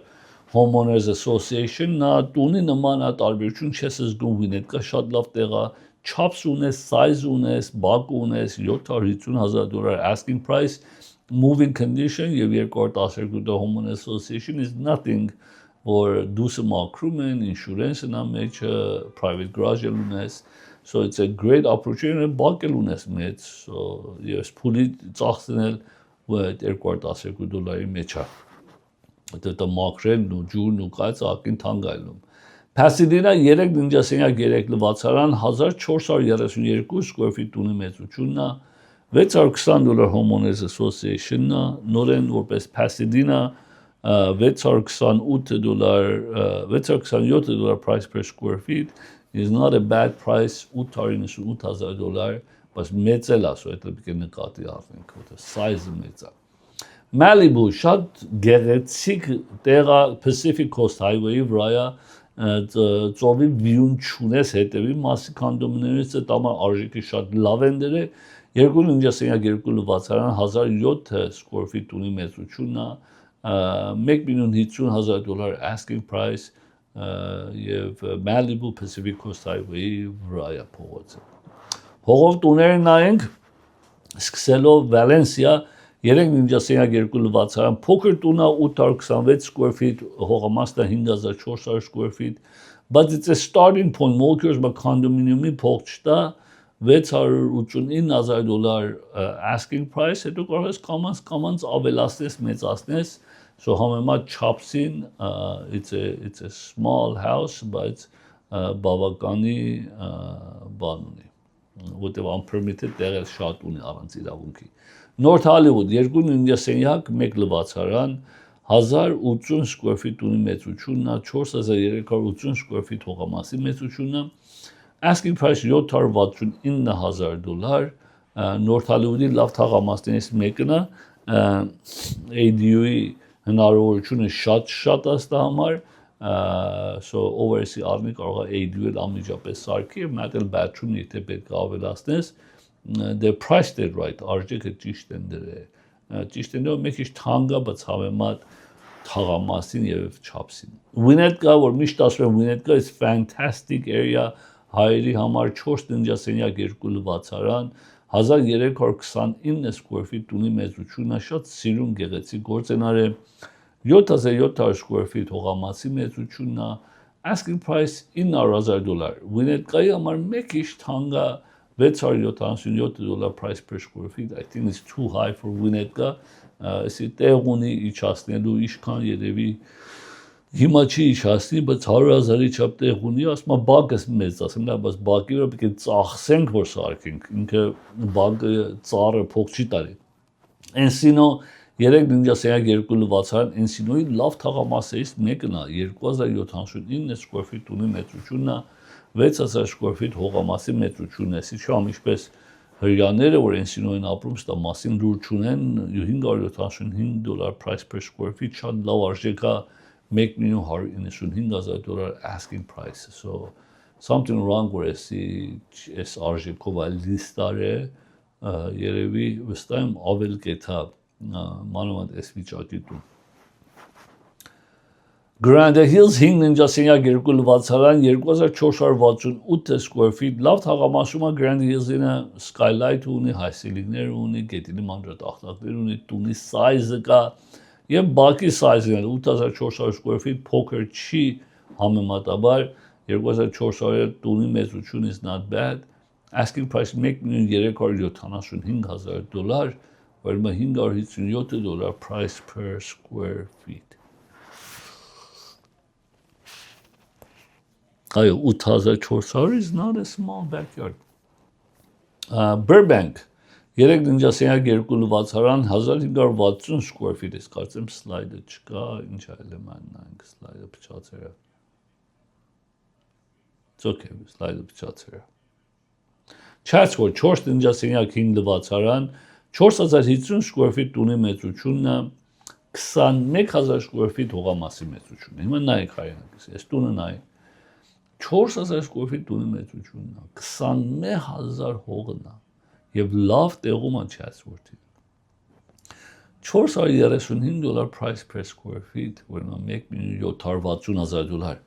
Homeowners Association-ն է տունի նման է տարբերություն չես զգում Winnetka շատ լավ տեղ է Chops ունես, size ունես, բակ ունես, $750,000 asking price, moving condition եւ 212 Homeowners Association is nothing որ դուսը մաքրում են, insurance-ն է մեջը, private garage ունես, so it's a great opportunity, բակ ունես մեծ, so ես փուլի ծախսնել $212 մեջ է, դա մաքրելն ու ջուրն ու կայծ ակին թանգայլում Pasadena 3 ննջասենյակ 3 լվացարան 1432 square feet տունի մեծությունն է $620 Homeowners Association-ն է նորեն որպես Pasadena $627 price per square feet is not a bad price, $898,000, բայց մեծ էլ ասո, այդ պետք է նկատի առնենք, որտեղ size-ը մեծ է։ Malibu շատ գեղեցիկ տեղը Pacific Coast Highway-ի վրա ծովի view-ն չունես հետևի մասի կոնդոմինիումից այդ համար արժեքը շատ լավ են դրել 2.92 լվացարան 1007 square feet ունի մեծությունն է $1,50,000 asking price եւ Malibu Pacific Coast Highway-ի վրա է փողոցը Հողով տուները նայենք սկսելով Վալենսիա 3.92 լվացարան փոքր տունը 826 square feet հողամասնը 5400 square feet but it's a starting point մոքրոս բա կոնդոմինիումի փող չտա $689,000 asking price հետո կարող ես կամած ավելացնես մեծացնես so համեմատ չափսին it's a small house but բավականի բան ունի որտեղ unpermitted տեղեր շատ ունի առանց իրավունքի North Hollywood 2.90 1 լվացարան 1080 square feet ունի մեծությունն 4380 square feet հողամասի մեծությունն asking price $769,000 North Hollywood-ի լավ թաղամասներից մեկն է ADU-ի հնարավորությունը շատ աստա համար so oversee առնի կարող է ADU-ը անմիջապես սարքի եւ մատել bathroom եթե պետք է ավելացնես the price they right արժեքը ճիշտ են դրել ճիշտ են դրել մեկ քիչ թանկ է բայց համեմատ թաղամասին եւ չափսին Winnetka որ միշտ ասում եմ Winnetka is fantastic area հայերի համար 4.92 լվացարան 1329 square feet ունի մեծությունն շատ սիրուն գեղեցիկ գործենար է 7700 square feet հողամասի մեծությունն asking price $9,000 Winnetka-ի համար մեկ քիչ թանկ է $677 price per square feet I think it's too high for Winnetka ասի տեղ ունի իջացնելու իշքան երևի հիմա չի իջացնի բայց 100,000-ի չափ տեղ ունի ասում եմ բակս մեծ ասեմ դա բայց բակի վրա պետք է ծախսենք որ սարքենք ինքը բակը ծառը փող չի տալի Encino 3.92 լվացարան Encino-ի լավ թաղամասերից մեկն է 2079 square feet ունի մեծությունն 6000 square feet հողամասի մեծությունն է իչամ ինչպես հրյաները որ Encino-ին ապրում ստա մասին դուր չունեն $575 price per square feet շատ լավ արժեք է $1,195,000 asking price so something wrong where es արժեքով լիստար է երևի վստահ եմ ավել կեթա մանավանդ այս վիճակի տուն Grand Hills 5.92 լվացարան 2468 square feet լավ թաղամասում է Grand Hills-ը skylight ունի հայսիլիկներ ունի գետինի մանրատախտակներ ունի տունի size-ը կա եւ բակի size-ը 8400 square feet փոքր չի համեմատաբար 2400 տունի մեծություն is not bad asking price $1,375,000 որը $557 price per square feet Այո 8400 is not a small backyard Burbank 3.92 լվացարան 1560 square feet is կարծեմ slide-ը չկա ինչ էլեմենտ նայենք slide-ը փչացել է It's okay slide-ը փչացել է Chatsworth 4.95 լվացարան 4050 square feet ունի մեծությունն 21000 square feet հողամասի մեծությունն հիմա նայեք հայրենիքս այս տունը նայեք 4000 square feet ունի մեծությունն 21000 հողն է եւ լավ տեղում է Chatsworth-ին $435 price per square feet որը $1,760,000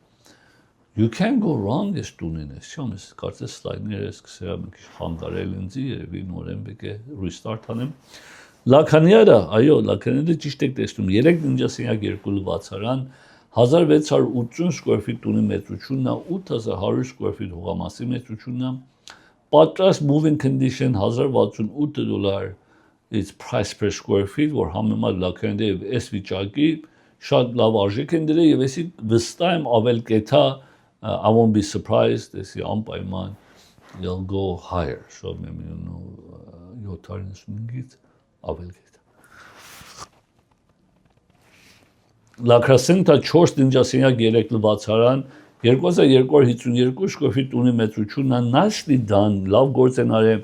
You can go wrong ես տունին ես չեմ ես կարծես slide-ները սկսել եմ քիչ խանգարել ինձ երևի նորեն պետք է restart անեմ Լաքանիարը այո Լաքանիարը ճիշտ եք տեսնում 3.92 լվացարան 1680 square feet ունի մեծությունն 8100 square feet հողամասի մեծությունն պատրաստ moving condition $1068 is price per square feet որ համեմատ Լաքանիարի եւ այս վիճակի շատ լավ արժեք են դրել եւ էսի վստահ եմ ավել կեթա I won't be surprised էսի անպայման you'll go higher so maybe 795-ից ավել կեթա La Crescenta 4.93 լվացարան 2252 square feet ունի մեծությունը nicely done, լավ գործ են արել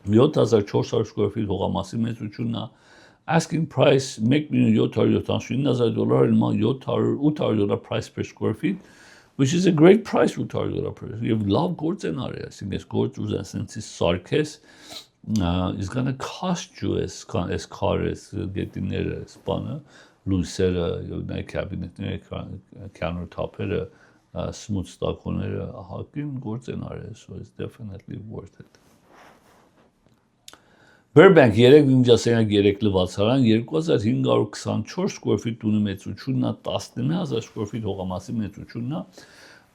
7400 square feet հողամասի մեծությունն է, asking price $1,779,000 հիմա $800 price per square feet, which is a great price $800 per. Եվ լավ գործ են արել, այսինքն այս գործ ուզեն սենցի սարքես, is gonna cost you as քարես գետինները, սպանը, լույսերը, նայ կաբինետները, countertop-երը, smooth ստակոնները, հակին գործ են արել, so it's definitely worth it. Burbank 3.3 լվացարան 2524 square feet ունի մեծությունն է, 19000 square feet հողամասի մեծությունն է,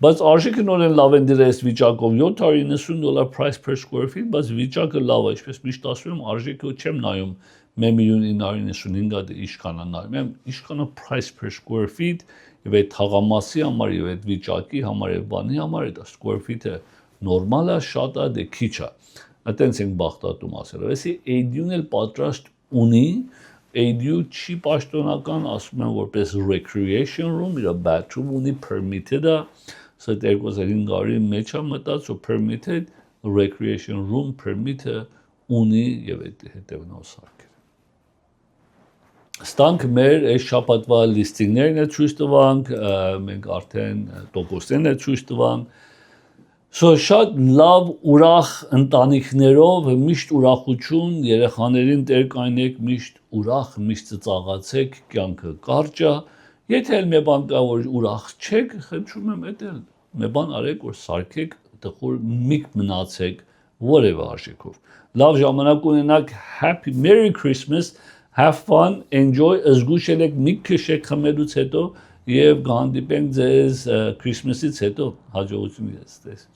բայց արժեքը նորեն լավ են դրել այս վիճակով $790 price per square feet, բայց վիճակը լավ է, ինչպես միշտ ասում եմ, արժեքը չեմ նայում 1,995,000 ինչքան է նայում, եմ ինչքան է price per square feet, եւ այդ հողամասի համար եւ այդ վիճակի համար եւ բանի համար այդ square feet-ը նորմալ է, շատ է, դե քիչ է։ Այդտենց ենք բախտատում ասել, այսի ADU-ն էլ պատրաստ ունի, ADU չի պաշտոնական, ասում են որպես recreation room, իր bathroom ունի permitted է, սա 2005-ի մեջ է մտած, so permitted recreation room permit-ը ունի եւ այդ հետեւնով սարքել։ Ստանք մեր այս շաբաթվա լիստինգներն է ցույց տվանք, մենք արդեն տոկոսներն է ցույց տվանք, So շատ լավ ուրախ ընտանիքներով միշտ ուրախություն երեխաներին տեր կանեք միշտ ուրախ միշտ ծաղացեք կյանքը կարճ է եթե էլ մի բան կա որ ուրախ չեք խնդրում եմ էդել մի բան արեք որ սարքեք տխուր միք մնացեք որևէ արժեքով լավ ժամանակ ունենաք happy merry christmas have fun enjoy զգուշ եք միք քշեք խմելուց հետո եւ կհանդիպենք ձեզ Christmas-ից հետո հաջողություն յետք